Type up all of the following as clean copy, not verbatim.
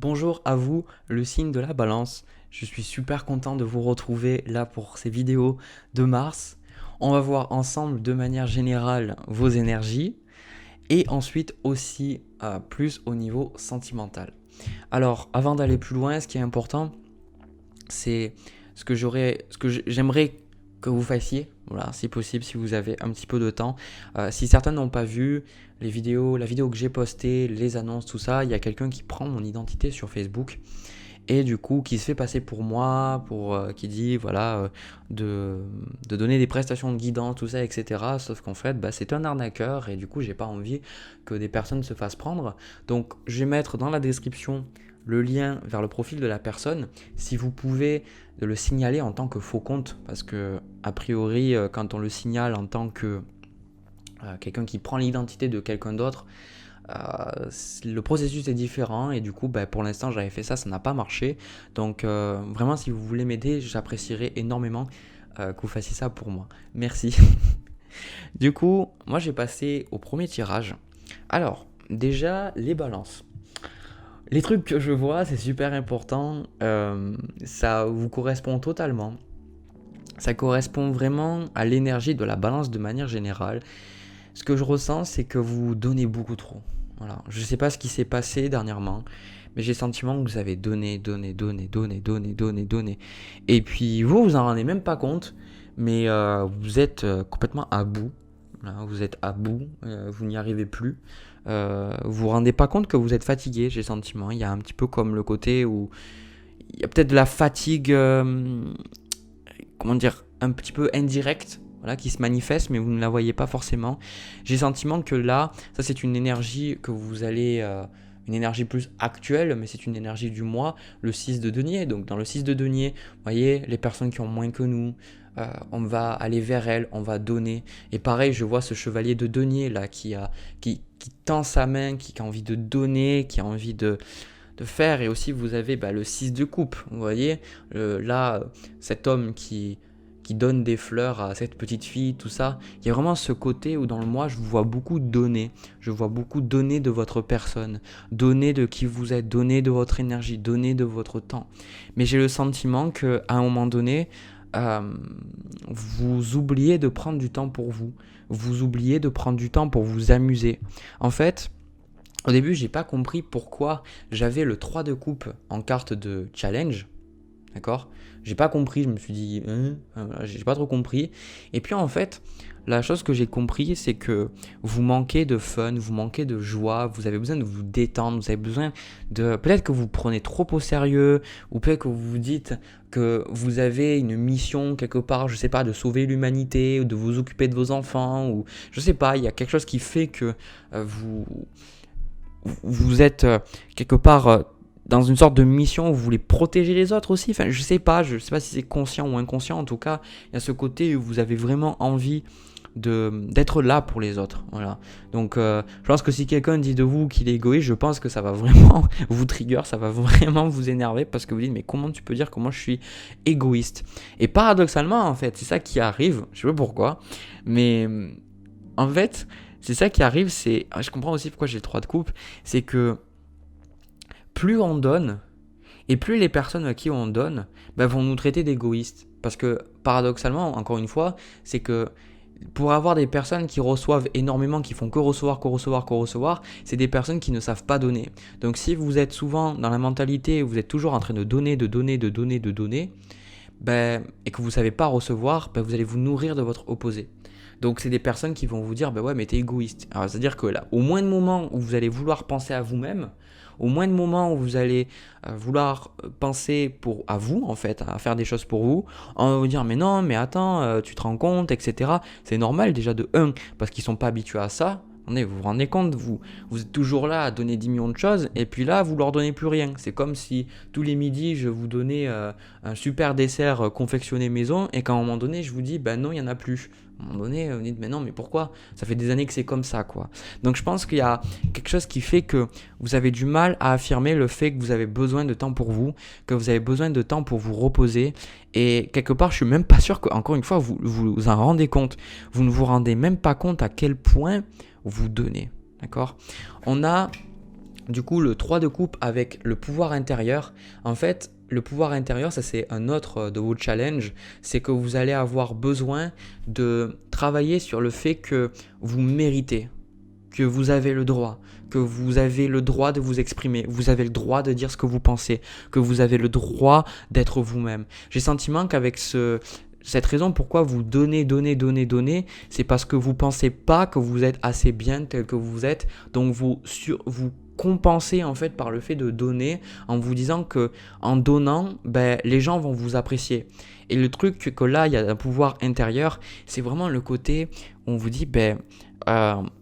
Bonjour à vous, le signe de la balance. Je suis super content de vous retrouver là pour ces vidéos de mars. On va voir ensemble de manière générale vos énergies et ensuite aussi plus au niveau sentimental. Alors, avant d'aller plus loin, ce qui est important, c'est j'aimerais que vous fassiez, voilà, si possible, si vous avez un petit peu de temps. Si certains n'ont pas vu les vidéos, la vidéo que j'ai postée, les annonces, tout ça, il y a quelqu'un qui prend mon identité sur Facebook et du coup qui se fait passer pour moi, qui dit voilà de donner des prestations de guidance, tout ça, etc. Sauf qu'en fait, c'est un arnaqueur et du coup, j'ai pas envie que des personnes se fassent prendre. Donc, je vais mettre dans la description le lien vers le profil de la personne. Si vous pouvez le signaler en tant que faux compte, parce que a priori, quand on le signale en tant que quelqu'un qui prend l'identité de quelqu'un d'autre, le processus est différent et du coup pour l'instant j'avais fait ça, ça n'a pas marché. Donc vraiment si vous voulez m'aider, j'apprécierais énormément que vous fassiez ça pour moi. Merci. Du coup, moi j'ai passé au premier tirage. Alors, déjà les balances. Les trucs que je vois, c'est super important. Ça vous correspond totalement. Ça correspond vraiment à l'énergie de la balance de manière générale. Ce que je ressens, c'est que vous donnez beaucoup trop. Voilà. Je ne sais pas ce qui s'est passé dernièrement, mais j'ai le sentiment que vous avez donné, donné, donné, donné, donné, donné, donné. Et puis vous, vous en rendez même pas compte, mais vous êtes complètement à bout. Voilà, vous êtes à bout, vous n'y arrivez plus. Vous vous rendez pas compte que vous êtes fatigué, j'ai le sentiment. Il y a un petit peu comme le côté où il y a peut-être de la fatigue, comment dire, un petit peu indirecte, voilà, qui se manifeste, mais vous ne la voyez pas forcément. J'ai le sentiment que là, ça c'est une énergie que vous allez, une énergie plus actuelle, mais c'est une énergie du mois, le 6 de denier. Donc dans le 6 de denier, vous voyez, les personnes qui ont moins que nous, on va aller vers elles, on va donner. Et pareil, je vois ce chevalier de denier là qui tend sa main, qui a envie de donner, qui a envie de faire. Et aussi vous avez le 6 de coupe, vous voyez, là, cet homme qui donne des fleurs à cette petite fille, tout ça. Il y a vraiment ce côté où dans le moi, je vous vois beaucoup donner. Je vois beaucoup donner de votre personne, donner de qui vous êtes, donner de votre énergie, donner de votre temps. Mais j'ai le sentiment qu'à un moment donné, vous oubliez de prendre du temps pour vous. Vous oubliez de prendre du temps pour vous amuser. En fait, au début, j'ai pas compris pourquoi j'avais le 3 de coupe en carte de challenge. D'accord? J'ai pas compris, je me suis dit, j'ai pas trop compris. Et puis en fait, la chose que j'ai compris, c'est que vous manquez de fun, vous manquez de joie, vous avez besoin de vous détendre, vous avez besoin de... Peut-être que vous prenez trop au sérieux, ou peut-être que vous vous dites que vous avez une mission quelque part, je sais pas, de sauver l'humanité, ou de vous occuper de vos enfants, ou je sais pas, il y a quelque chose qui fait que vous êtes quelque part dans une sorte de mission où vous voulez protéger les autres aussi. Enfin, je sais pas si c'est conscient ou inconscient. En tout cas, il y a ce côté où vous avez vraiment envie d'être là pour les autres. Voilà. Donc, je pense que si quelqu'un dit de vous qu'il est égoïste, je pense que ça va vraiment vous trigger, ça va vraiment vous énerver parce que vous dites mais comment tu peux dire que moi je suis égoïste? Et paradoxalement, en fait, c'est ça qui arrive. Je sais pas pourquoi, mais en fait, c'est ça qui arrive. Je comprends aussi pourquoi j'ai le 3 de coupe. C'est que plus on donne, et plus les personnes à qui on donne vont nous traiter d'égoïstes. Parce que paradoxalement, encore une fois, c'est que pour avoir des personnes qui reçoivent énormément, qui font que recevoir, que recevoir, que recevoir, c'est des personnes qui ne savent pas donner. Donc si vous êtes souvent dans la mentalité où vous êtes toujours en train de donner, de donner, de donner, de donner, et que vous ne savez pas recevoir, vous allez vous nourrir de votre opposé. Donc c'est des personnes qui vont vous dire ouais mais t'es égoïste. Alors c'est-à-dire que là, au moins de moments où vous allez vouloir penser à vous-même, au moins de moments où vous allez vouloir penser à vous en fait, à faire des choses pour vous, on va vous dire mais non mais attends, tu te rends compte, etc. C'est normal déjà de 1 parce qu'ils sont pas habitués à ça. Vous vous rendez compte, vous êtes toujours là à donner 10 millions de choses et puis là vous leur donnez plus rien. C'est comme si tous les midis je vous donnais un super dessert confectionné maison et qu'à un moment donné je vous dis non il y en a plus. À un moment donné vous dites mais non mais pourquoi? Ça fait des années que c'est comme ça quoi. Donc je pense qu'il y a quelque chose qui fait que vous avez du mal à affirmer le fait que vous avez besoin de temps pour vous, que vous avez besoin de temps pour vous reposer et quelque part je suis même pas sûr que encore une fois vous en rendez compte. Vous ne vous rendez même pas compte à quel point vous donnez, d'accord? On a Du coup, le 3 de coupe avec le pouvoir intérieur, en fait, le pouvoir intérieur, ça c'est un autre de vos challenges, c'est que vous allez avoir besoin de travailler sur le fait que vous méritez, que vous avez le droit, que vous avez le droit de vous exprimer, vous avez le droit de dire ce que vous pensez, que vous avez le droit d'être vous-même. J'ai le sentiment qu'avec cette raison pourquoi vous donnez, c'est parce que vous pensez pas que vous êtes assez bien tel que vous êtes, donc vous compensez en fait par le fait de donner en vous disant que en donnant, ben, les gens vont vous apprécier. Et le truc que là, il y a un pouvoir intérieur, c'est vraiment le côté où on vous dit, ben,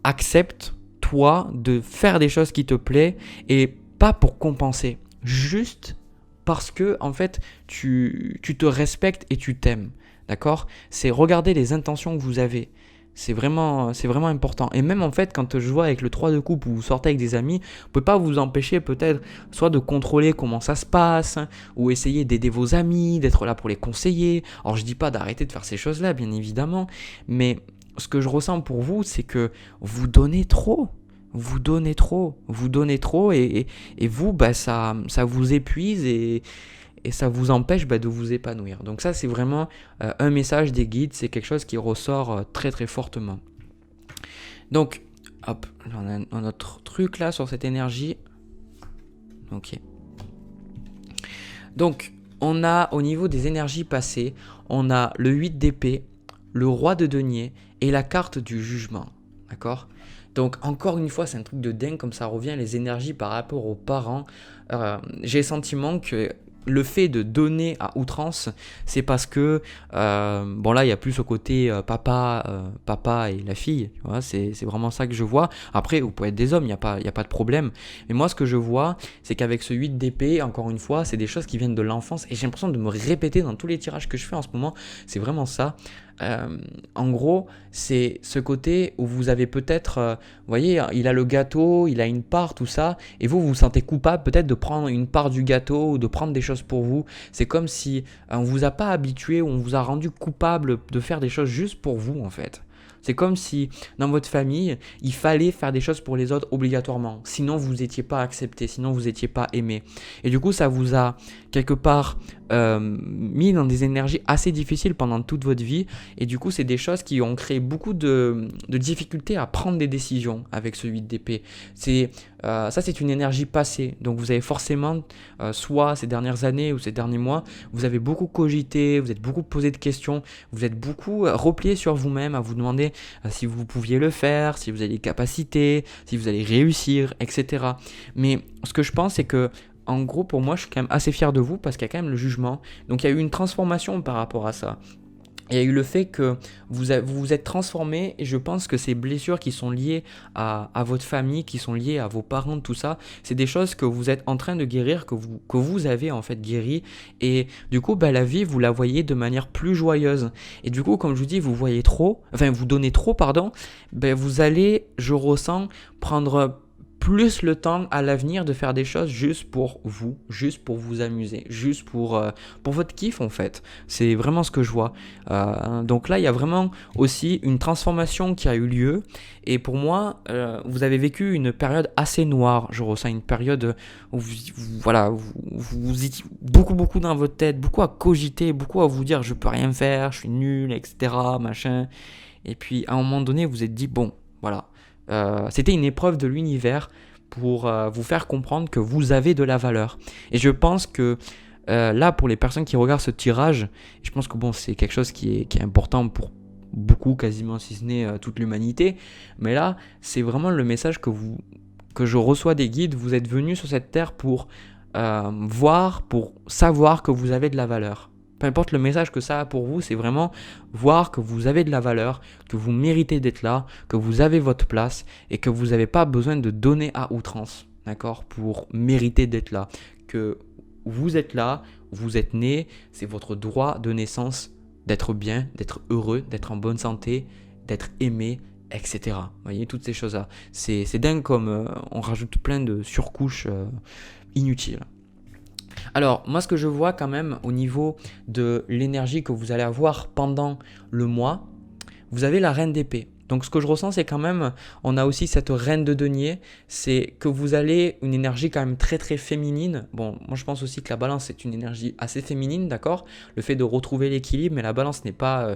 accepte toi de faire des choses qui te plaisent et pas pour compenser, juste parce que en fait tu te respectes et tu t'aimes, d'accord? C'est regarder les intentions que vous avez. C'est vraiment important. Et même en fait, quand je vois avec le 3 de coupe où vous sortez avec des amis, vous ne pouvez pas vous empêcher peut-être soit de contrôler comment ça se passe, ou essayer d'aider vos amis, d'être là pour les conseiller. Alors je dis pas d'arrêter de faire ces choses-là, bien évidemment, mais ce que je ressens pour vous, c'est que vous donnez trop. Vous donnez trop. Vous donnez trop et vous, bah, ça vous épuise et ça vous empêche de vous épanouir. Donc ça, c'est vraiment un message des guides, c'est quelque chose qui ressort très très fortement. Donc, hop, là, on a notre truc là sur cette énergie. Ok. Donc, on a au niveau des énergies passées, on a le 8 d'épée, le roi de denier et la carte du jugement. D'accord ? Donc encore une fois, c'est un truc de dingue comme ça revient, les énergies par rapport aux parents. J'ai le sentiment que le fait de donner à outrance, c'est parce que, bon là il y a plus au côté papa et la fille, tu vois, c'est vraiment ça que je vois. Après, vous pouvez être des hommes, il n'y a pas de problème. Mais moi ce que je vois, c'est qu'avec ce 8 d'épée, encore une fois, c'est des choses qui viennent de l'enfance et j'ai l'impression de me répéter dans tous les tirages que je fais en ce moment, c'est vraiment ça. En gros, c'est ce côté où vous avez peut-être, vous voyez, il a le gâteau, il a une part, tout ça, et vous vous sentez coupable peut-être de prendre une part du gâteau ou de prendre des choses pour vous. C'est comme si on vous a pas habitué ou on vous a rendu coupable de faire des choses juste pour vous en fait. C'est comme si dans votre famille, il fallait faire des choses pour les autres obligatoirement. Sinon, vous n'étiez pas accepté, sinon vous n'étiez pas aimé. Et du coup, ça vous a quelque part mis dans des énergies assez difficiles pendant toute votre vie. Et du coup, c'est des choses qui ont créé beaucoup de difficultés à prendre des décisions avec ce 8 d'épée. Ça, c'est une énergie passée. Donc, vous avez forcément, soit ces dernières années ou ces derniers mois, vous avez beaucoup cogité, vous êtes beaucoup posé de questions, vous êtes beaucoup replié sur vous-même à vous demander si vous pouviez le faire, si vous avez les capacités, si vous allez réussir, etc. Mais ce que je pense, c'est que en gros, pour moi, je suis quand même assez fier de vous parce qu'il y a quand même le jugement. Donc, il y a eu une transformation par rapport à ça. Il y a eu le fait que vous vous êtes transformé et je pense que ces blessures qui sont liées à votre famille, qui sont liées à vos parents, tout ça, c'est des choses que vous êtes en train de guérir, que vous avez en fait guéri et du coup, la vie, vous la voyez de manière plus joyeuse. Et du coup, comme je vous dis, vous donnez trop, pardon, vous allez, je ressens, prendre plus le temps à l'avenir de faire des choses juste pour vous amuser, juste pour votre kiff en fait. C'est vraiment ce que je vois. Donc là, il y a vraiment aussi une transformation qui a eu lieu. Et pour moi, vous avez vécu une période assez noire. Je ressens une période où vous étiez beaucoup dans votre tête, beaucoup à cogiter, beaucoup à vous dire je peux rien faire, je suis nul, etc. Machin. Et puis à un moment donné, vous vous êtes dit bon, voilà. C'était une épreuve de l'univers pour vous faire comprendre que vous avez de la valeur. Et je pense que là, pour les personnes qui regardent ce tirage, je pense que bon, c'est quelque chose qui est important pour beaucoup, quasiment si ce n'est toute l'humanité. Mais là, c'est vraiment le message que je reçois des guides. Vous êtes venus sur cette terre pour voir, pour savoir que vous avez de la valeur. Peu importe le message que ça a pour vous, c'est vraiment voir que vous avez de la valeur, que vous méritez d'être là, que vous avez votre place et que vous n'avez pas besoin de donner à outrance, d'accord, pour mériter d'être là. Que vous êtes là, vous êtes né, c'est votre droit de naissance d'être bien, d'être heureux, d'être en bonne santé, d'être aimé, etc. Vous voyez, toutes ces choses-là. C'est dingue comme on rajoute plein de surcouches inutiles. Alors, moi, ce que je vois quand même au niveau de l'énergie que vous allez avoir pendant le mois, vous avez la reine d'épée. Donc ce que je ressens, c'est quand même, on a aussi cette reine de denier, c'est que vous allez une énergie quand même très très féminine. Bon, moi je pense aussi que la balance c'est une énergie assez féminine, d'accord? Le fait de retrouver l'équilibre, mais la balance n'est pas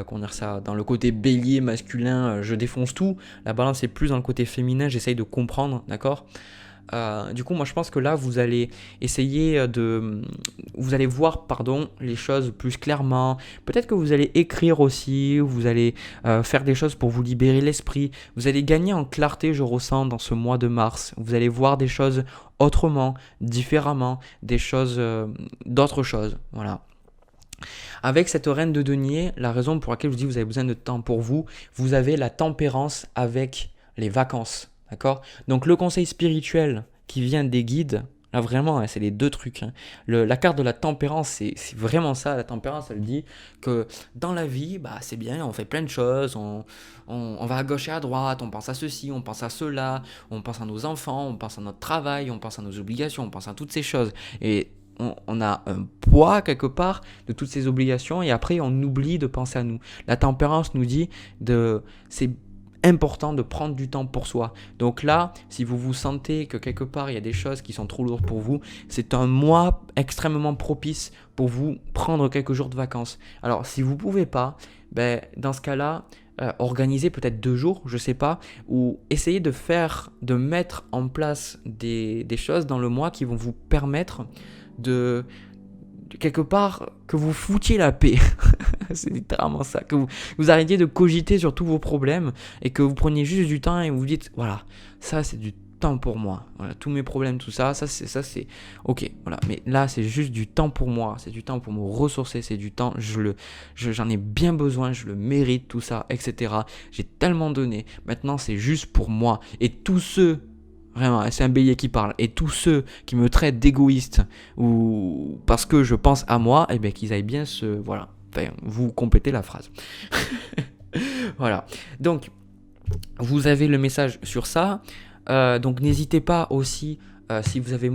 comment dire ça, dans le côté bélier masculin, je défonce tout. La balance est plus dans le côté féminin, j'essaye de comprendre, d'accord? Du coup, moi je pense que là, vous allez vous allez voir, pardon, les choses plus clairement. Peut-être que vous allez écrire aussi, vous allez faire des choses pour vous libérer l'esprit. Vous allez gagner en clarté, je ressens, dans ce mois de mars. Vous allez voir des choses autrement, différemment, des choses, d'autres choses, voilà. Avec cette reine de denier, la raison pour laquelle je vous dis que vous avez besoin de temps pour vous, vous avez la tempérance avec les vacances. D'accord? Donc le conseil spirituel qui vient des guides, là vraiment, c'est les deux trucs, hein. La carte de la tempérance, c'est vraiment ça. La tempérance, elle dit que dans la vie, bah, c'est bien, on fait plein de choses, on va à gauche et à droite, on pense à ceci, on pense à cela, on pense à nos enfants, on pense à notre travail, on pense à nos obligations, on pense à toutes ces choses. Et on a un poids quelque part de toutes ces obligations et après on oublie de penser à nous. La tempérance nous dit c'est important de prendre du temps pour soi. Donc là, si vous vous sentez que quelque part il y a des choses qui sont trop lourdes pour vous, c'est un mois extrêmement propice pour vous prendre quelques jours de vacances. Alors si vous ne pouvez pas, dans ce cas-là, organisez peut-être 2 jours, je sais pas, ou essayez de mettre en place des choses dans le mois qui vont vous permettre de quelque part que vous foutiez la paix. C'est littéralement ça, que vous arrêtiez de cogiter sur tous vos problèmes et que vous preniez juste du temps et vous dites voilà, ça c'est du temps pour moi. Voilà, tous mes problèmes, tout ça c'est OK, voilà, mais là c'est juste du temps pour moi, c'est du temps pour me ressourcer, c'est du temps, j'en ai bien besoin, je le mérite, tout ça, etc. J'ai tellement donné. Maintenant, c'est juste pour moi et tous ceux vraiment, c'est un bélier qui parle. Et tous ceux qui me traitent d'égoïste ou parce que je pense à moi, eh bien qu'ils aillent bien voilà. Enfin, vous complétez la phrase. Voilà. Donc, vous avez le message sur ça. Donc, n'hésitez pas aussi, si vous avez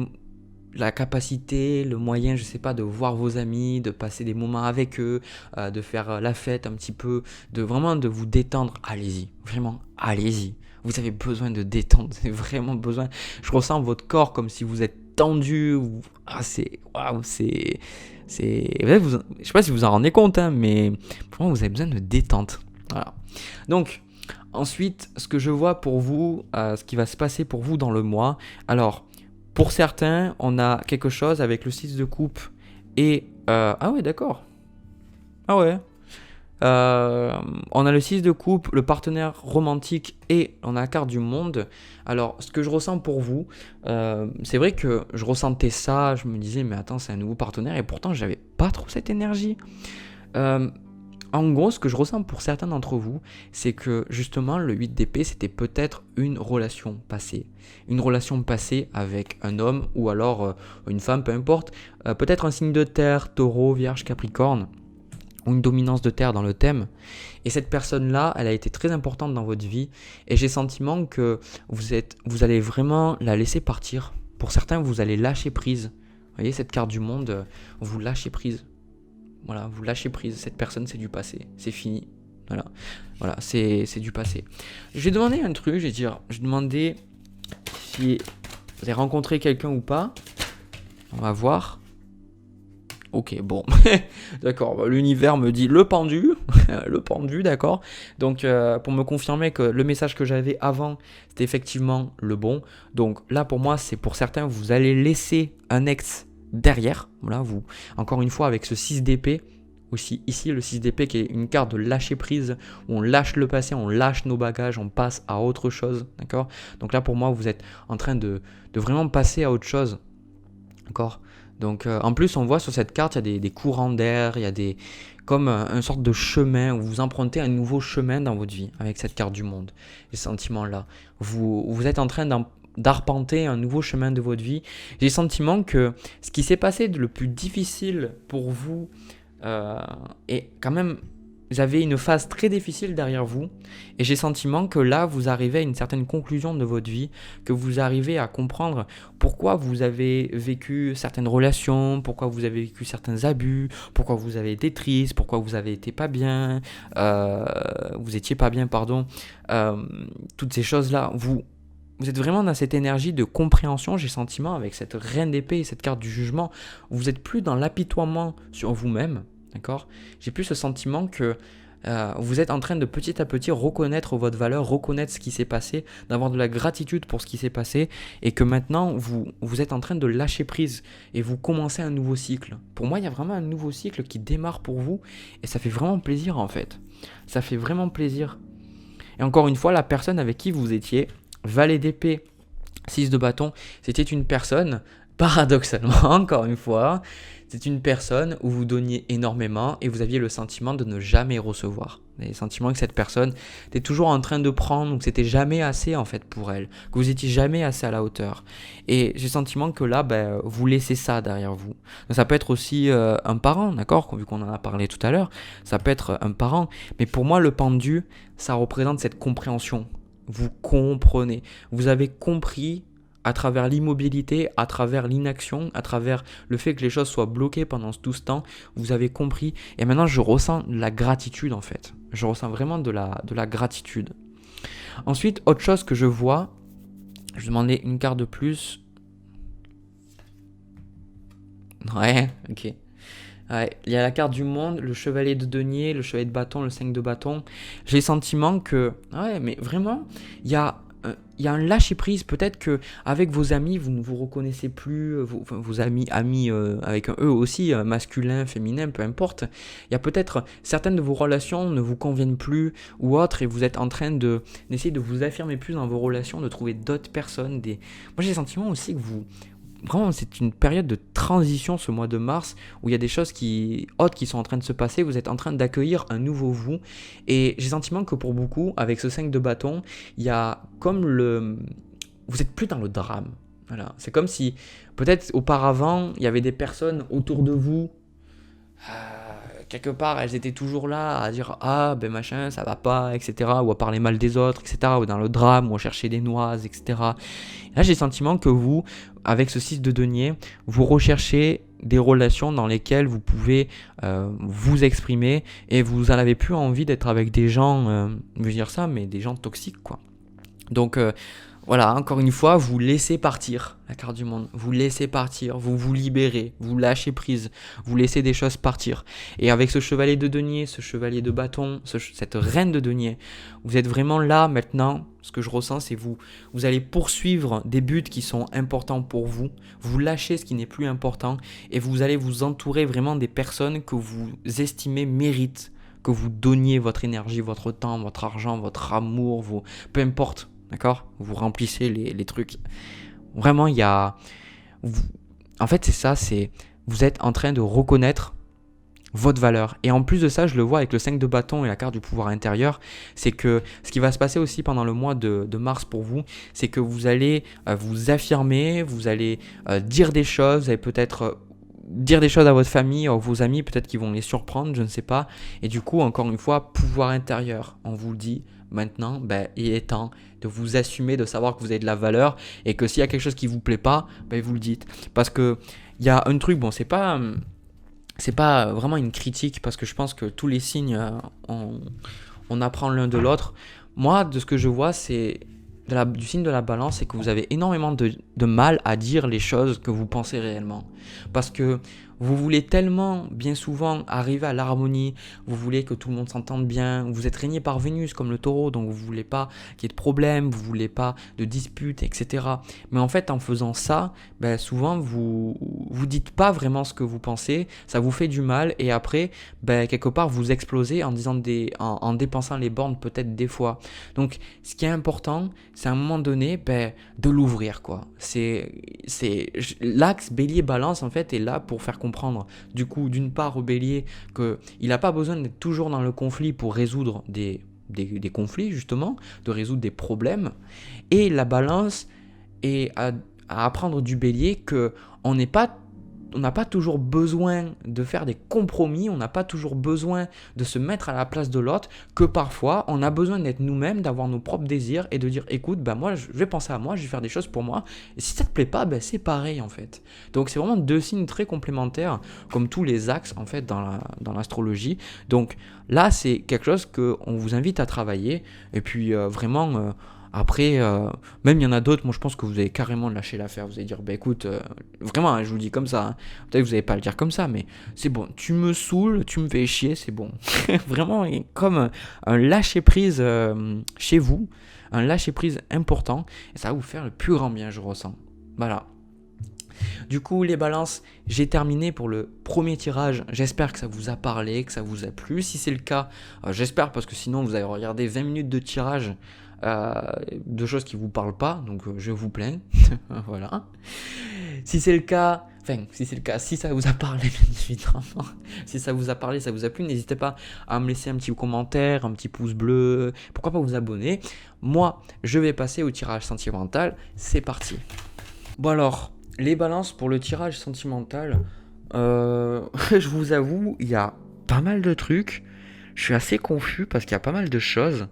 la capacité, le moyen, je sais pas, de voir vos amis, de passer des moments avec eux, de faire la fête un petit peu, de vraiment de vous détendre, allez-y, vraiment, allez-y. Vous avez besoin de détendre, vous avez vraiment besoin. Je ressens votre corps comme si vous êtes tendu. Waouh, je sais pas si vous en rendez compte, hein, mais vraiment vous avez besoin de détente. Voilà. Donc, ensuite, ce que je vois pour vous, ce qui va se passer pour vous dans le mois. Alors, pour certains, on a quelque chose avec le 6 de coupe et... ah ouais, d'accord. Ah ouais. On a le 6 de coupe, le partenaire romantique et on a la carte du monde. Alors, ce que je ressens pour vous, c'est vrai que je ressentais ça, je me disais, mais attends, c'est un nouveau partenaire et pourtant, j'avais pas trop cette énergie. En gros, ce que je ressens pour certains d'entre vous, c'est que justement, le 8 d'épée, c'était peut-être une relation passée. Une relation passée avec un homme ou alors une femme, peu importe. Peut-être un signe de terre, taureau, vierge, capricorne. Ou une dominance de terre dans le thème. Et cette personne-là, elle a été très importante dans votre vie. Et j'ai le sentiment que vous allez vraiment la laisser partir. Pour certains, vous allez lâcher prise. Vous voyez, cette carte du monde, vous lâchez prise. Voilà, vous lâchez prise. Cette personne, c'est du passé. C'est fini. Voilà, c'est du passé. J'ai demandé un truc, j'ai demandé si vous avez rencontré quelqu'un ou pas. On va voir. Ok, bon, d'accord, l'univers me dit le pendu, le pendu, d'accord. Donc, pour me confirmer que le message que j'avais avant, c'était effectivement le bon. Donc là, pour moi, c'est pour certains, vous allez laisser un ex derrière. Voilà, vous, encore une fois, avec ce 6 d'épée, aussi ici, le 6 d'épée qui est une carte de lâcher prise, où on lâche le passé, on lâche nos bagages, on passe à autre chose, d'accord. Donc là, pour moi, vous êtes en train de vraiment passer à autre chose, d'accord. Donc en plus on voit sur cette carte il y a des courants d'air, il y a comme une sorte de chemin où vous empruntez un nouveau chemin dans votre vie avec cette carte du monde, ces sentiments-là. Vous êtes en train d'arpenter un nouveau chemin de votre vie. J'ai le sentiment que ce qui s'est passé de le plus difficile pour vous est quand même avez une phase très difficile derrière vous et j'ai le sentiment que là, vous arrivez à une certaine conclusion de votre vie, que vous arrivez à comprendre pourquoi vous avez vécu certaines relations, pourquoi vous avez vécu certains abus, pourquoi vous avez été triste, pourquoi vous avez été pas bien, vous étiez pas bien, pardon, euh, toutes ces choses-là. Vous êtes vraiment dans cette énergie de compréhension, j'ai le sentiment, avec cette reine d'épée et cette carte du jugement. Vous n'êtes plus dans l'apitoiement sur vous-même, d'accord? J'ai plus ce sentiment que vous êtes en train de petit à petit reconnaître votre valeur, reconnaître ce qui s'est passé, d'avoir de la gratitude pour ce qui s'est passé et que maintenant vous êtes en train de lâcher prise et vous commencez un nouveau cycle. Pour moi, il y a vraiment un nouveau cycle qui démarre pour vous et ça fait vraiment plaisir en fait. Ça fait vraiment plaisir. Et encore une fois, la personne avec qui vous étiez, valet d'épée, 6 de bâton, c'était une personne, paradoxalement, encore une fois, c'est une personne où vous donniez énormément et vous aviez le sentiment de ne jamais recevoir. Vous avez le sentiment que cette personne était toujours en train de prendre, que c'était jamais assez en fait pour elle, que vous étiez jamais assez à la hauteur. Et j'ai le sentiment que là, vous laissez ça derrière vous. Donc, ça peut être aussi un parent, d'accord, vu qu'on en a parlé tout à l'heure, ça peut être un parent. Mais pour moi, le pendu, ça représente cette compréhension. Vous comprenez, vous avez compris à travers l'immobilité, à travers l'inaction, à travers le fait que les choses soient bloquées pendant tout ce temps, vous avez compris. Et maintenant, je ressens de la gratitude en fait. Je ressens vraiment de la gratitude. Ensuite, autre chose que je vois, je demandais une carte de plus. Ouais, ok. Ouais, il y a la carte du monde, le chevalier de denier, le chevalier de bâton, le 5 de bâton. J'ai le sentiment que, ouais, mais vraiment, il y a un lâcher prise. Peut-être que avec vos amis, vous ne vous reconnaissez plus, vos amis avec un E aussi, masculin, féminin, peu importe. Il y a peut-être certaines de vos relations ne vous conviennent plus ou autres et vous êtes en train d'essayer de vous affirmer plus dans vos relations, de trouver d'autres personnes. Moi, j'ai le sentiment aussi que vraiment, c'est une période de transition ce mois de mars où il y a des choses autres qui sont en train de se passer. Vous êtes en train d'accueillir un nouveau vous. Et j'ai le sentiment que pour beaucoup, avec ce 5 de bâton, il y a comme vous n'êtes plus dans le drame. Voilà. C'est comme si, peut-être auparavant, il y avait des personnes autour de vous. Quelque part, elles étaient toujours là à dire ah ben machin ça va pas, etc., ou à parler mal des autres, etc., ou dans le drame, ou à chercher des noises, etc. Et là j'ai le sentiment que vous, avec ce 6 de denier, vous recherchez des relations dans lesquelles vous pouvez vous exprimer et vous n'en avez plus envie d'être avec des gens, je veux dire ça, mais des gens toxiques quoi. Donc voilà, encore une fois, vous laissez partir la carte du monde, vous laissez partir, vous vous libérez, vous lâchez prise, vous laissez des choses partir. Et avec ce chevalier de denier, ce chevalier de bâton, cette reine de denier, vous êtes vraiment là maintenant. Ce que je ressens, c'est vous allez poursuivre des buts qui sont importants pour vous, vous lâchez ce qui n'est plus important et vous allez vous entourer vraiment des personnes que vous estimez méritent que vous donniez votre énergie, votre temps, votre argent, votre amour, peu importe. D'accord ? Vous remplissez les trucs. Vraiment, il y a... En fait, c'est ça, vous êtes en train de reconnaître votre valeur. Et en plus de ça, je le vois avec le 5 de bâton et la carte du pouvoir intérieur, c'est que ce qui va se passer aussi pendant le mois de mars pour vous, c'est que vous allez vous affirmer, vous allez dire des choses, vous allez peut-être... dire des choses à votre famille, à vos amis, peut-être qu'ils vont les surprendre, je ne sais pas. Et du coup, encore une fois, pouvoir intérieur. On vous le dit, maintenant, il est temps de vous assumer, de savoir que vous avez de la valeur et que s'il y a quelque chose qui ne vous plaît pas, vous le dites. Parce qu'il y a un truc, bon, c'est pas vraiment une critique parce que je pense que tous les signes, on apprend l'un de l'autre. Moi, de ce que je vois, c'est du signe de la balance, c'est que vous avez énormément de mal à dire les choses que vous pensez réellement. Parce que vous voulez tellement, bien souvent, arriver à l'harmonie, vous voulez que tout le monde s'entende bien, vous êtes régné par Vénus comme le taureau, donc vous ne voulez pas qu'il y ait de problème, vous ne voulez pas de disputes, etc. Mais en fait, en faisant ça, souvent, vous dites pas vraiment ce que vous pensez, ça vous fait du mal, et après, quelque part, vous explosez en en dépensant les bornes peut-être des fois. Donc, ce qui est important, c'est à un moment donné, de l'ouvrir, quoi. L'axe bélier-balance, en fait, est là pour faire comprendre. Du coup, d'une part au bélier qu'il n'a pas besoin d'être toujours dans le conflit pour résoudre des conflits, justement, de résoudre des problèmes. Et la balance est à apprendre du bélier qu'on n'est pas n'a pas toujours besoin de faire des compromis, on n'a pas toujours besoin de se mettre à la place de l'autre, que parfois on a besoin d'être nous-mêmes, d'avoir nos propres désirs et de dire écoute, moi je vais penser à moi, je vais faire des choses pour moi, et si ça te plaît pas, c'est pareil en fait. Donc c'est vraiment deux signes très complémentaires, comme tous les axes en fait dans l'astrologie. Donc là c'est quelque chose qu'on vous invite à travailler, et puis vraiment... Après, même il y en a d'autres, moi je pense que vous allez carrément lâcher l'affaire. Vous allez dire, écoute, vraiment, je vous le dis comme ça. Peut-être que vous n'allez pas le dire comme ça, mais c'est bon. Tu me saoules, tu me fais chier, c'est bon. Vraiment, comme un lâcher-prise chez vous, un lâcher-prise important. Et ça va vous faire le plus grand bien, je ressens. Voilà. Du coup, les balances, j'ai terminé pour le premier tirage. J'espère que ça vous a parlé, que ça vous a plu. Si c'est le cas, j'espère, parce que sinon vous avez regardé 20 minutes de tirage de choses qui ne vous parlent pas, donc je vous plains. Voilà. Si c'est le cas, si ça vous a parlé, bien évidemment, si ça vous a parlé, ça vous a plu, n'hésitez pas à me laisser un petit commentaire, un petit pouce bleu, pourquoi pas vous abonner. Moi, je vais passer au tirage sentimental, c'est parti. Bon alors, les balances pour le tirage sentimental, je vous avoue, il y a pas mal de trucs, je suis assez confus parce qu'il y a pas mal de choses.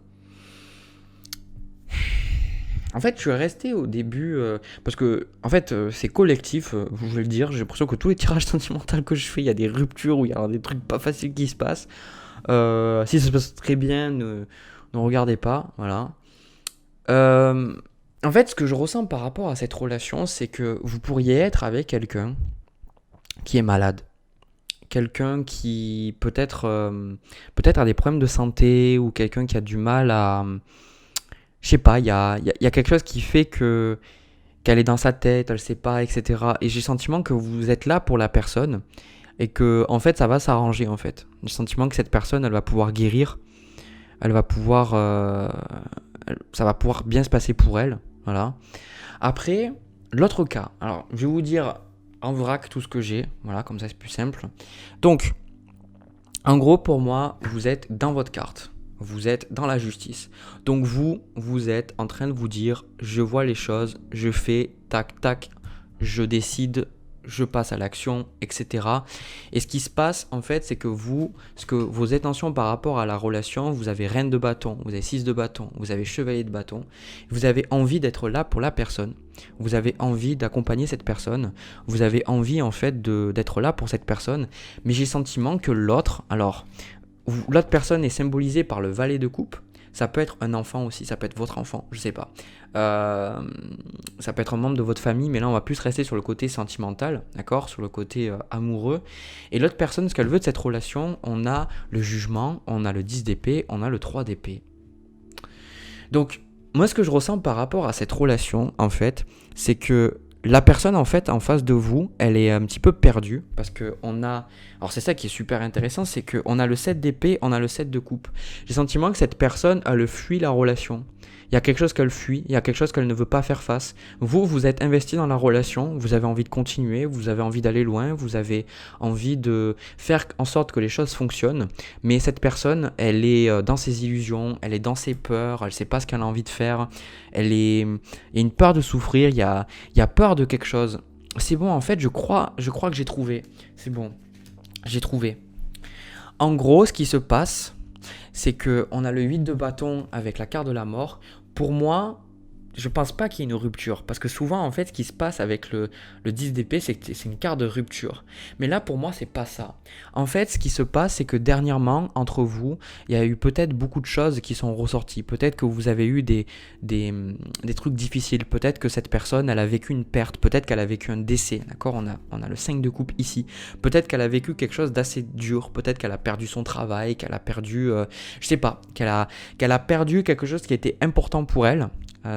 En fait, je suis resté au début, parce que, en fait, c'est collectif, je vais le dire, j'ai l'impression que tous les tirages sentimentaux que je fais, il y a des ruptures, où il y a des trucs pas faciles qui se passent. Si ça se passe très bien, ne regardez pas, voilà. En fait, ce que je ressens par rapport à cette relation, c'est que vous pourriez être avec quelqu'un qui est malade. Quelqu'un qui peut-être a des problèmes de santé, ou quelqu'un qui a du mal à... Je sais pas, il y a quelque chose qui fait qu'elle est dans sa tête, elle sait pas, etc. Et j'ai le sentiment que vous êtes là pour la personne et que en fait ça va s'arranger en fait. J'ai le sentiment que cette personne, elle va pouvoir guérir, elle va pouvoir, ça va pouvoir bien se passer pour elle, voilà. Après, l'autre cas. Alors, je vais vous dire en vrac tout ce que j'ai, voilà, comme ça c'est plus simple. Donc, en gros, pour moi, vous êtes dans votre carte. Vous êtes dans la justice. Donc vous êtes en train de vous dire, je vois les choses, je fais tac tac, je décide, je passe à l'action, etc. Et ce qui se passe en fait, c'est que vos intentions par rapport à la relation, vous avez reine de bâton, vous avez 6 de bâton, vous avez chevalier de bâton, vous avez envie d'être là pour la personne, vous avez envie d'accompagner cette personne, vous avez envie en fait d'être là pour cette personne, mais j'ai le sentiment que l'autre personne est symbolisée par le valet de coupe. Ça peut être un enfant aussi, ça peut être votre enfant, je sais pas. Ça peut être un membre de votre famille, mais là on va plus rester sur le côté sentimental, d'accord, sur le côté amoureux. Et l'autre personne, ce qu'elle veut de cette relation, on a le jugement, on a le 10 d'épée, on a le 3 d'épée. Donc, moi ce que je ressens par rapport à cette relation, en fait, c'est que la personne en fait en face de vous, elle est un petit peu perdue parce que alors c'est ça qui est super intéressant, c'est qu'on a le 7 d'épée, on a le 7 de coupe. J'ai le sentiment que cette personne, elle fuit la relation. Il y a quelque chose qu'elle fuit, il y a quelque chose qu'elle ne veut pas faire face. Vous êtes investi dans la relation, vous avez envie de continuer, vous avez envie d'aller loin, vous avez envie de faire en sorte que les choses fonctionnent. Mais cette personne, elle est dans ses illusions, elle est dans ses peurs, elle ne sait pas ce qu'elle a envie de faire. Il y a une peur de souffrir, il y a peur de quelque chose. C'est bon, en fait, je crois que j'ai trouvé. C'est bon, j'ai trouvé. En gros, ce qui se passe, c'est qu'on a le 8 de bâton avec la carte de la mort. Pour moi, je pense pas qu'il y ait une rupture. Parce que souvent, en fait, ce qui se passe avec le 10 d'épée, c'est que c'est une carte de rupture. Mais là, pour moi, c'est pas ça. En fait, ce qui se passe, c'est que dernièrement, entre vous, il y a eu peut-être beaucoup de choses qui sont ressorties. Peut-être que vous avez eu des trucs difficiles. Peut-être que cette personne, elle a vécu une perte. Peut-être qu'elle a vécu un décès. D'accord ? On a le 5 de coupe ici. Peut-être qu'elle a vécu quelque chose d'assez dur. Peut-être qu'elle a perdu son travail, qu'elle a perdu, je sais pas, qu'elle a perdu quelque chose qui était important pour elle.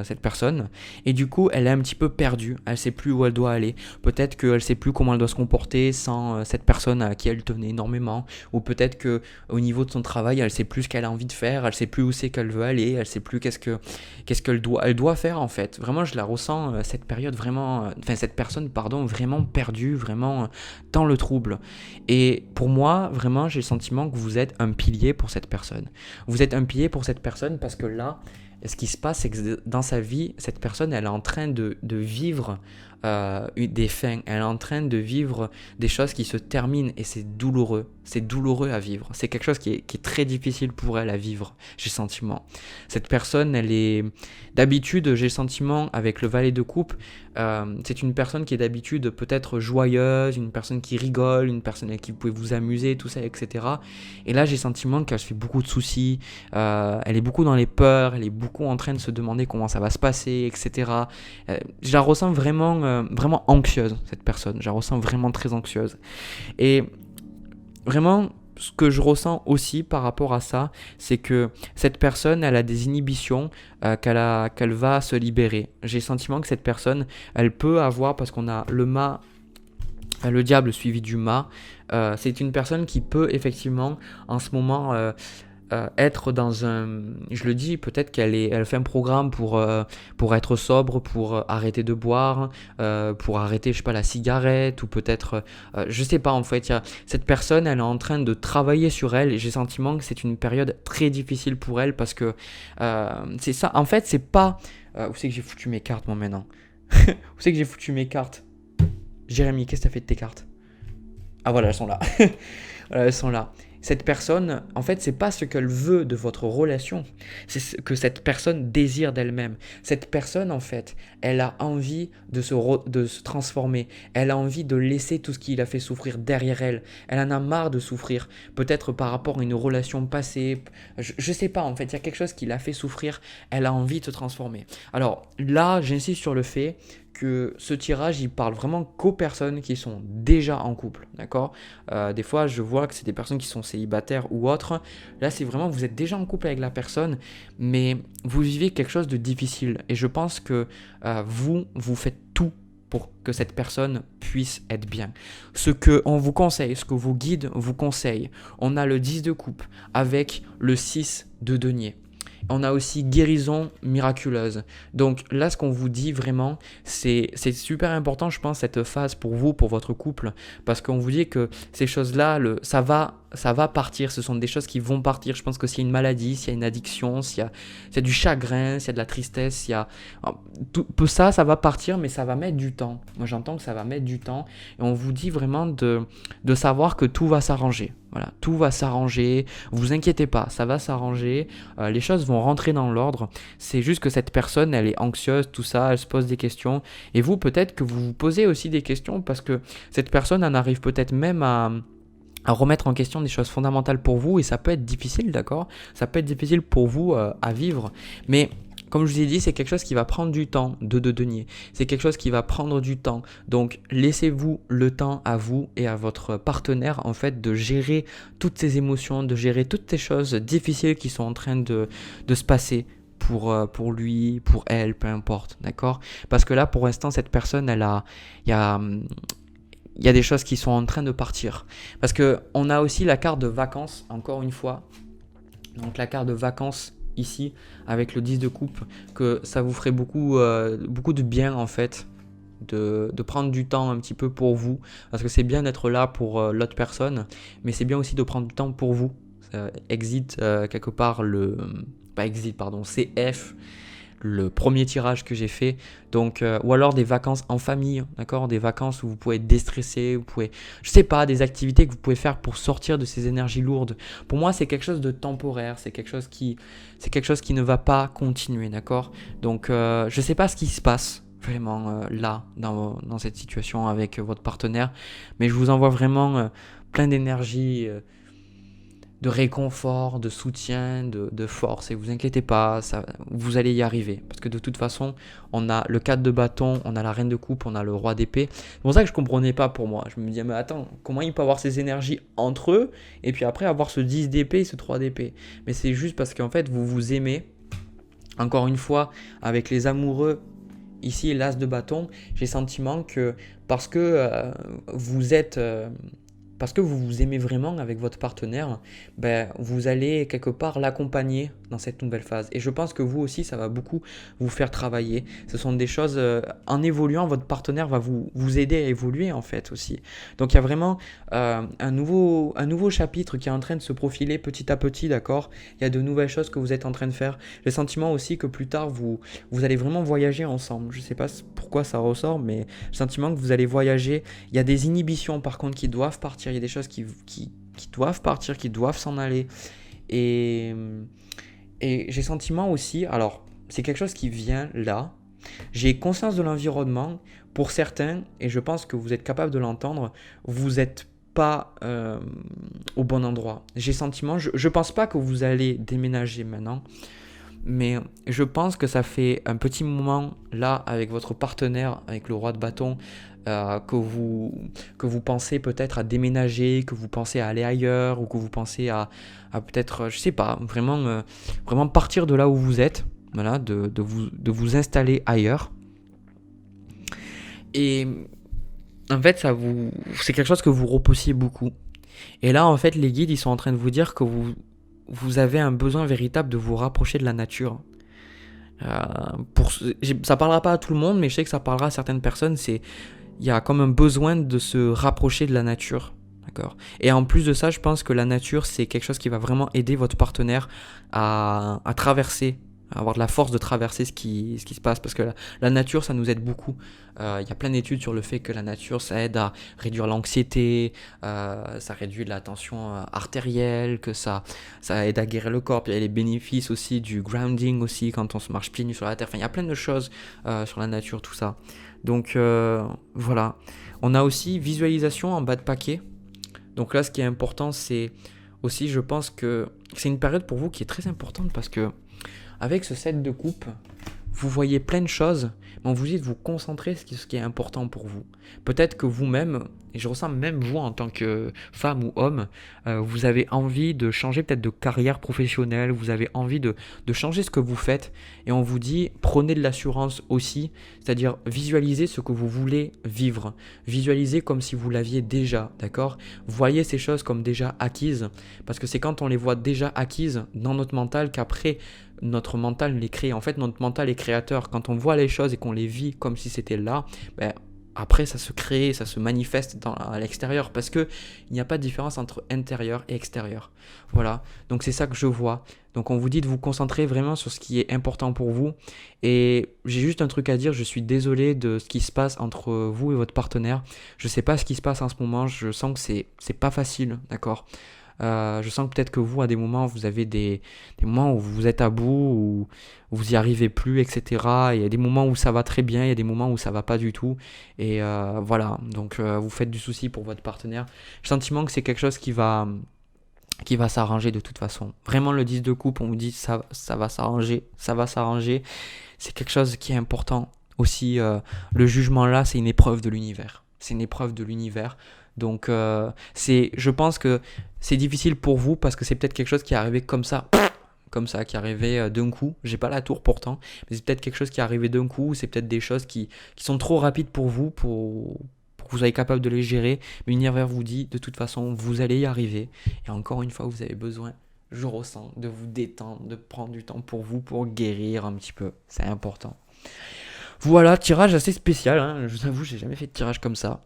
Cette personne, et du coup elle est un petit peu perdue, elle sait plus où elle doit aller, peut-être qu'elle sait plus comment elle doit se comporter sans cette personne à qui elle tenait énormément, ou peut-être que au niveau de son travail elle sait plus ce qu'elle a envie de faire, elle sait plus où c'est qu'elle veut aller, elle sait plus qu'est-ce qu'elle doit faire en fait. Vraiment je la ressens cette personne vraiment perdue, vraiment dans le trouble. Et pour moi vraiment j'ai le sentiment que vous êtes un pilier pour cette personne. Vous êtes un pilier pour cette personne parce que là, ce qui se passe, c'est que dans sa vie, cette personne, elle est en train de vivre des fins, elle est en train de vivre des choses qui se terminent et c'est douloureux à vivre, c'est quelque chose qui est très difficile pour elle à vivre, j'ai le sentiment. Cette personne, elle est d'habitude, j'ai le sentiment avec le valet de coupe, c'est une personne qui est d'habitude peut-être joyeuse, une personne qui rigole, une personne avec qui vous pouvez vous amuser, tout ça, etc. Et là j'ai le sentiment qu'elle se fait beaucoup de soucis, elle est beaucoup dans les peurs, elle est beaucoup en train de se demander comment ça va se passer, etc. Je la ressens vraiment anxieuse, cette personne. Je la ressens vraiment très anxieuse. Et vraiment, ce que je ressens aussi par rapport à ça, c'est que cette personne, elle a des inhibitions qu'elle va se libérer. J'ai le sentiment que cette personne, elle peut avoir, parce qu'on a le diable suivi du mât, c'est une personne qui peut effectivement, en ce moment, être dans je le dis, peut-être elle fait un programme pour être sobre, pour arrêter de boire, pour arrêter, je sais pas, la cigarette, ou peut-être, je sais pas, en fait, cette personne, elle est en train de travailler sur elle, et j'ai le sentiment que c'est une période très difficile pour elle, parce que c'est ça, en fait, c'est pas, où c'est que j'ai foutu mes cartes, moi, maintenant? Où c'est que j'ai foutu mes cartes? Jérémy, qu'est-ce que t'as fait de tes cartes? Ah voilà, elles sont là. Voilà, elles sont là. Cette personne, en fait, c'est pas ce qu'elle veut de votre relation, c'est ce que cette personne désire d'elle-même. Cette personne, en fait, elle a envie de se transformer. Elle a envie de laisser tout ce qui l'a fait souffrir derrière elle. Elle en a marre de souffrir, peut-être par rapport à une relation passée. Je sais pas, en fait, il y a quelque chose qui l'a fait souffrir. Elle a envie de se transformer. Alors là, j'insiste sur le fait que ce tirage, il parle vraiment qu'aux personnes qui sont déjà en couple, d'accord? Des fois, je vois que c'est des personnes qui sont célibataires ou autres. Là, c'est vraiment, vous êtes déjà en couple avec la personne, mais vous vivez quelque chose de difficile. Et je pense que vous faites tout pour que cette personne puisse être bien. Ce qu'on vous conseille, ce que vos guides vous conseillent, on a le 10 de coupe avec le 6 de denier. On a aussi guérison miraculeuse. Donc là, ce qu'on vous dit vraiment, c'est super important, je pense, cette phase pour vous, pour votre couple, parce qu'on vous dit que ces choses-là, ça va partir. Ce sont des choses qui vont partir. Je pense que s'il y a une maladie, s'il y a une addiction, s'il y a du chagrin, s'il y a de la tristesse, s'il y a tout ça, ça va partir, mais ça va mettre du temps. Moi, j'entends que ça va mettre du temps. Et on vous dit vraiment de savoir que tout va s'arranger. Voilà, tout va s'arranger. Vous inquiétez pas, ça va s'arranger. Les choses vont rentrer dans l'ordre. C'est juste que cette personne, elle est anxieuse, tout ça, elle se pose des questions. Et vous, peut-être que vous vous posez aussi des questions parce que cette personne en arrive peut-être même à remettre en question des choses fondamentales pour vous, et ça peut être difficile, d'accord? Ça peut être difficile pour vous à vivre, mais comme je vous ai dit, c'est quelque chose qui va prendre du temps de denier. C'est quelque chose qui va prendre du temps. Donc, laissez-vous le temps à vous et à votre partenaire, en fait, de gérer toutes ces émotions, de gérer toutes ces choses difficiles qui sont en train de se passer pour lui, pour elle, peu importe, d'accord? Parce que là, pour l'instant, cette personne, il y a des choses qui sont en train de partir. Parce qu'on a aussi la carte de vacances, encore une fois. Donc, la carte de vacances ici, avec le 10 de coupe, que ça vous ferait beaucoup de bien, en fait, de prendre du temps un petit peu pour vous. Parce que c'est bien d'être là pour l'autre personne, mais c'est bien aussi de prendre du temps pour vous. Exit quelque part pas exit, pardon, CF, le premier tirage que j'ai fait, donc ou alors des vacances en famille, d'accord, des vacances où vous pouvez déstresser, vous pouvez, je sais pas, des activités que vous pouvez faire pour sortir de ces énergies lourdes. Pour moi, c'est quelque chose de temporaire, c'est quelque chose qui ne va pas continuer, d'accord. Donc je sais pas ce qui se passe vraiment là dans cette situation avec votre partenaire, mais je vous envoie vraiment plein d'énergie, de réconfort, de soutien, de force, et vous inquiétez pas, vous allez y arriver, parce que de toute façon, on a le 4 de bâton, on a la reine de coupe, on a le roi d'épée. C'est pour ça que je comprenais pas pour moi, je me disais, mais attends, comment il peut avoir ces énergies entre eux, et puis après avoir ce 10 d'épée et ce 3 d'épée? Mais c'est juste parce qu'en fait, vous vous aimez, encore une fois, avec les amoureux. Ici, l'as de bâton, j'ai le sentiment que parce que vous êtes parce que vous vous aimez vraiment avec votre partenaire, ben, vous allez quelque part l'accompagner dans cette nouvelle phase. Et je pense que vous aussi, ça va beaucoup vous faire travailler. Ce sont des choses, en évoluant, votre partenaire va vous aider à évoluer en fait aussi. Donc il y a vraiment un nouveau chapitre qui est en train de se profiler petit à petit, d'accord? Il y a de nouvelles choses que vous êtes en train de faire. J'ai le sentiment aussi que plus tard, vous allez vraiment voyager ensemble. Je ne sais pas pourquoi ça ressort, mais j'ai le sentiment que vous allez voyager. Il y a des inhibitions par contre qui doivent partir. Il y a des choses qui doivent partir, qui doivent s'en aller. Et, et j'ai le sentiment aussi, alors c'est quelque chose qui vient là. J'ai conscience de l'environnement. Pour certains, et je pense que vous êtes capable de l'entendre, vous n'êtes pas au bon endroit. J'ai le sentiment, je pense pas que vous allez déménager maintenant, mais je pense que ça fait un petit moment là avec votre partenaire, avec le roi de bâton, que vous pensez peut-être à déménager, que vous pensez à aller ailleurs, ou que vous pensez à peut-être, je sais pas, vraiment partir de là où vous êtes, voilà, de vous installer ailleurs. Et en fait, c'est quelque chose que vous repoussiez beaucoup. Et là, en fait, les guides, ils sont en train de vous dire que vous avez un besoin véritable de vous rapprocher de la nature. Ça parlera pas à tout le monde, mais je sais que ça parlera à certaines personnes. Il y a comme un besoin de se rapprocher de la nature. D'accord. Et en plus de ça, je pense que la nature, c'est quelque chose qui va vraiment aider votre partenaire à traverser, à avoir de la force de traverser ce qui se passe. Parce que la nature, ça nous aide beaucoup. Il y a plein d'études sur le fait que la nature, ça aide à réduire l'anxiété, ça réduit la tension artérielle, que ça aide à guérir le corps. Puis il y a les bénéfices aussi du grounding aussi, quand on se marche pieds nus sur la terre. Enfin, il y a plein de choses sur la nature, tout ça. Donc voilà. On a aussi visualisation en bas de paquet. Donc là, ce qui est important, c'est aussi, je pense que c'est une période pour vous qui est très importante parce que avec ce set de coupe, vous voyez plein de choses, mais on vous dit de vous concentrer sur ce qui est important pour vous. Peut-être que vous-même, et je ressens même vous en tant que femme ou homme, vous avez envie de changer peut-être de carrière professionnelle, vous avez envie de changer ce que vous faites, et on vous dit prenez de l'assurance aussi, c'est-à-dire visualisez ce que vous voulez vivre, visualisez comme si vous l'aviez déjà, d'accord? Voyez ces choses comme déjà acquises, parce que c'est quand on les voit déjà acquises dans notre mental qu'après, notre mental les crée. En fait, notre mental est créateur. Quand on voit les choses et qu'on les vit comme si c'était là, ben, après ça se crée, ça se manifeste à l'extérieur parce qu'il n'y a pas de différence entre intérieur et extérieur. Voilà, donc c'est ça que je vois. Donc on vous dit de vous concentrer vraiment sur ce qui est important pour vous. Et j'ai juste un truc à dire, je suis désolé de ce qui se passe entre vous et votre partenaire. Je ne sais pas ce qui se passe en ce moment, je sens que c'est pas facile, d'accord ? Je sens que peut-être que vous, à des moments, vous avez des moments où vous êtes à bout, où vous n'y arrivez plus, etc. Il y a des moments où ça va très bien, il y a des moments où ça va pas du tout. Et voilà, donc vous faites du souci pour votre partenaire. J'ai le sentiment que c'est quelque chose qui va s'arranger de toute façon. Vraiment, le 10 de coupe, on vous dit ça va s'arranger, ça va s'arranger. C'est quelque chose qui est important. Aussi, le jugement là, c'est une épreuve de l'univers. C'est une épreuve de l'univers. Donc, je pense que c'est difficile pour vous parce que c'est peut-être quelque chose qui est arrivé comme ça, qui est arrivé d'un coup. J'ai pas la tour pourtant, mais c'est peut-être quelque chose qui est arrivé d'un coup. C'est peut-être des choses qui sont trop rapides pour vous, pour que vous soyez capable de les gérer. Mais l'univers vous dit, de toute façon, vous allez y arriver. Et encore une fois, vous avez besoin, je ressens, de vous détendre, de prendre du temps pour vous, pour guérir un petit peu. C'est important. Voilà, tirage assez spécial, hein. Je vous avoue, j'ai jamais fait de tirage comme ça.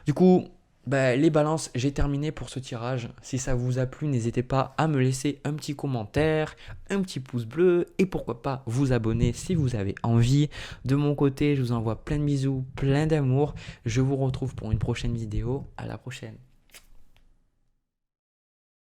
Du coup, les balances, j'ai terminé pour ce tirage. Si ça vous a plu, n'hésitez pas à me laisser un petit commentaire, un petit pouce bleu et pourquoi pas vous abonner si vous avez envie. De mon côté, je vous envoie plein de bisous, plein d'amour. Je vous retrouve pour une prochaine vidéo. À la prochaine.